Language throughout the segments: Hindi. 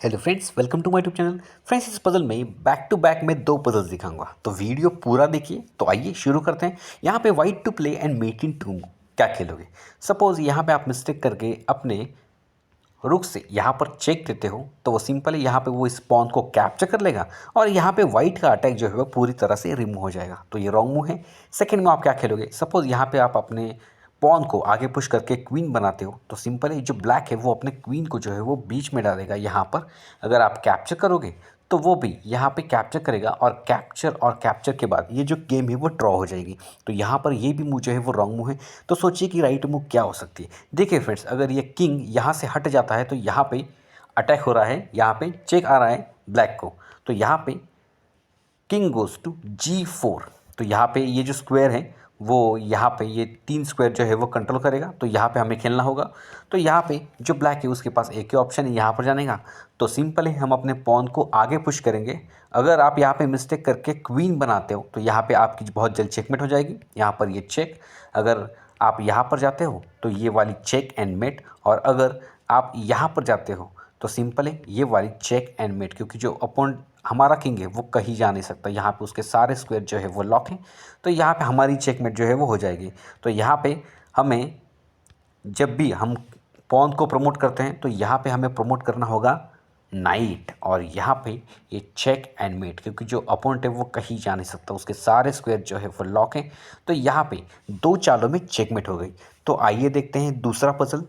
Hello friends, welcome to my YouTube channel. Friends, इस पजल में बैक टू बैक में दो पजल्स दिखाऊंगा, तो वीडियो पूरा देखिए। तो आइए शुरू करते हैं। यहाँ पे white to play and mate in two क्या खेलोगे। सपोज यहाँ पे आप मिस्टेक करके अपने रुक से यहाँ पर चेक देते हो, तो वो सिंपल है, यहाँ पे वो इस पॉन को कैप्चर कर लेगा और यहाँ पे वाइट का अटैक जो है वो पूरी तरह से रिमूव हो जाएगा। तो ये रॉन्ग मूव है। सेकंड में आप क्या खेलोगे। सपोज यहाँ पे आप अपने पॉन को आगे पुश करके क्वीन बनाते हो, तो सिंपल है, जो ब्लैक है वो अपने क्वीन को जो है वो बीच में डालेगा। यहाँ पर अगर आप कैप्चर करोगे तो वो भी यहाँ पे कैप्चर करेगा और कैप्चर के बाद ये जो गेम है वो ड्रॉ हो जाएगी। तो यहाँ पर ये भी मूव जो है वो रॉन्ग मूव है। तो सोचिए कि राइट मूव क्या हो सकती है। देखिए फ्रेंड्स, अगर ये किंग यहाँ से हट जाता है तो यहाँ पे अटैक हो रहा है, यहाँ पे चेक आ रहा है ब्लैक को, तो यहाँ पे किंग गोज टू G4। तो यहाँ पे ये जो स्क्वायर है वो यहाँ पे ये 3 स्क्वायर जो है वो कंट्रोल करेगा। तो यहाँ पे हमें खेलना होगा। तो यहाँ पे जो ब्लैक है उसके पास एक ही ऑप्शन है, यहाँ पर जाने का। तो सिंपल है, हम अपने पॉन को आगे पुश करेंगे। अगर आप यहाँ पे मिस्टेक करके क्वीन बनाते हो तो यहाँ पे आपकी बहुत जल्द चेकमेट हो जाएगी। यहाँ पर ये चेक, अगर आप यहाँ पर जाते हो तो ये वाली चेक एंड मेट, और अगर आप यहाँ पर जाते हो तो सिंपल है, ये वाली चेक एंड मेट, क्योंकि जो अपोनेंट हमारा किंग है वो कहीं जा नहीं सकता। यहाँ पे उसके सारे स्क्वायर जो है वो लॉक हैं। तो यहाँ पे हमारी चेकमेट जो है वो हो जाएगी। तो यहाँ पे हमें, जब भी हम पॉन को प्रमोट करते हैं तो यहाँ पे हमें प्रमोट करना होगा नाइट, और यहाँ पे ये चेक एंड मेट, क्योंकि जो अपोनेंट है वो कहीं जा नहीं सकता, उसके सारे स्क्वायर जो है वो लॉक हैं। तो यहाँ पे दो चालों में चेकमेट हो गई। तो आइए देखते हैं दूसरा पजल।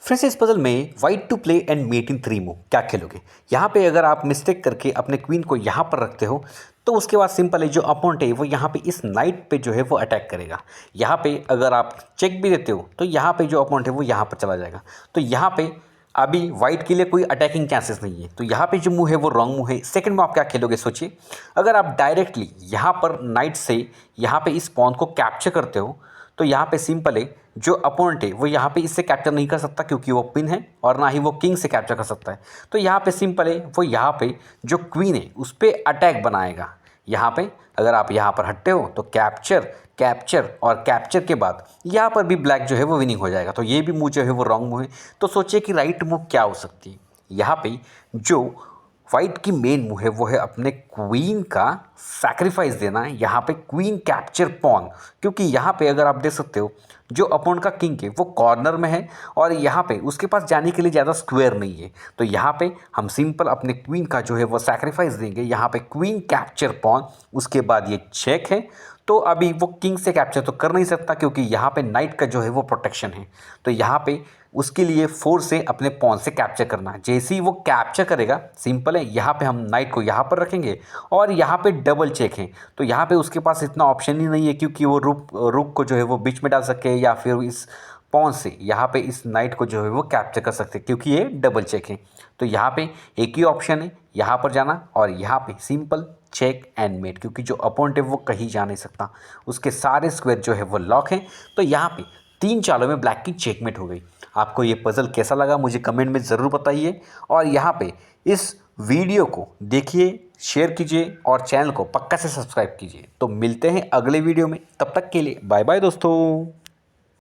फ्रेंड्स, इस पजल में white to play and mate in 3 move क्या खेलोगे। यहाँ पे अगर आप मिस्टेक करके अपने क्वीन को यहाँ पर रखते हो तो उसके बाद सिंपल है, जो अपोनेंट है वो यहाँ पे इस नाइट पे जो है वो अटैक करेगा। यहाँ पे अगर आप चेक भी देते हो तो यहाँ पे जो अपोनेंट है वो यहाँ पर चला जाएगा। तो यहाँ पे अभी वाइट के लिए कोई अटैकिंग चांसेस नहीं है। तो यहाँ पे जो मूव है वो रॉन्ग मूव है। सेकंड में आप क्या खेलोगे, सोचिए। अगर आप डायरेक्टली यहाँ पर नाइट से यहाँ पे इस पॉन को कैप्चर करते हो तो यहाँ पे सिंपल है, जो अपोनेंट है वो यहाँ पे इससे कैप्चर नहीं कर सकता, क्योंकि वो पिन है, और ना ही वो किंग से कैप्चर कर सकता है। तो यहाँ पे सिंपल है, वो यहाँ पे जो क्वीन है उस पर अटैक बनाएगा। यहाँ पे अगर आप यहाँ पर हटते हो तो कैप्चर के बाद यहाँ पर भी ब्लैक जो है वो विनिंग हो जाएगा। तो ये भी मूव जो है वो रॉन्ग मूव है। तो सोचिए कि राइट मूव क्या हो सकती है। यहाँ पे जो वाइट की मेन मूव है वो है अपने क्वीन का सैक्रिफाइस देना है। यहाँ पे क्वीन कैप्चर पॉन, क्योंकि यहाँ पे अगर आप देख सकते हो जो अपोनेंट का किंग है वो कॉर्नर में है और यहाँ पे उसके पास जाने के लिए ज़्यादा स्क्वायर नहीं है। तो यहाँ पे हम सिंपल अपने क्वीन का जो है वो सैक्रिफाइस देंगे। यहाँ पे क्वीन कैप्चर पॉन, उसके बाद ये चेक है। तो अभी वो किंग से कैप्चर तो कर नहीं सकता, क्योंकि यहाँ पे नाइट का जो है वो प्रोटेक्शन है। तो यहाँ पे उसके लिए फोर से अपने पॉन से कैप्चर करना है। जैसे ही वो कैप्चर करेगा, सिंपल है, यहाँ पे हम नाइट को यहाँ पर रखेंगे और यहाँ पे डबल चेक है। तो यहाँ पे उसके पास इतना ऑप्शन ही नहीं है, क्योंकि वो रुक को जो है वो बीच में डाल सके, या फिर इस पॉन से यहाँ पे इस नाइट को जो है वो कैप्चर कर सकते, क्योंकि ये डबल चेक है। तो यहाँ पे एक ही ऑप्शन है, यहाँ पर जाना, और यहाँ पे सिंपल चेक एंड मेट, क्योंकि जो अपोनेंट है वो कहीं जा नहीं सकता, उसके सारे स्क्वायर जो है वो लॉक हैं। तो यहाँ पे 3 चालों में ब्लैक की चेकमेट हो गई। आपको ये पजल कैसा लगा मुझे कमेंट में ज़रूर बताइए, और यहाँ पे इस वीडियो को देखिए, शेयर कीजिए और चैनल को पक्का से सब्सक्राइब कीजिए। तो मिलते हैं अगले वीडियो में, तब तक के लिए बाय बाय दोस्तों।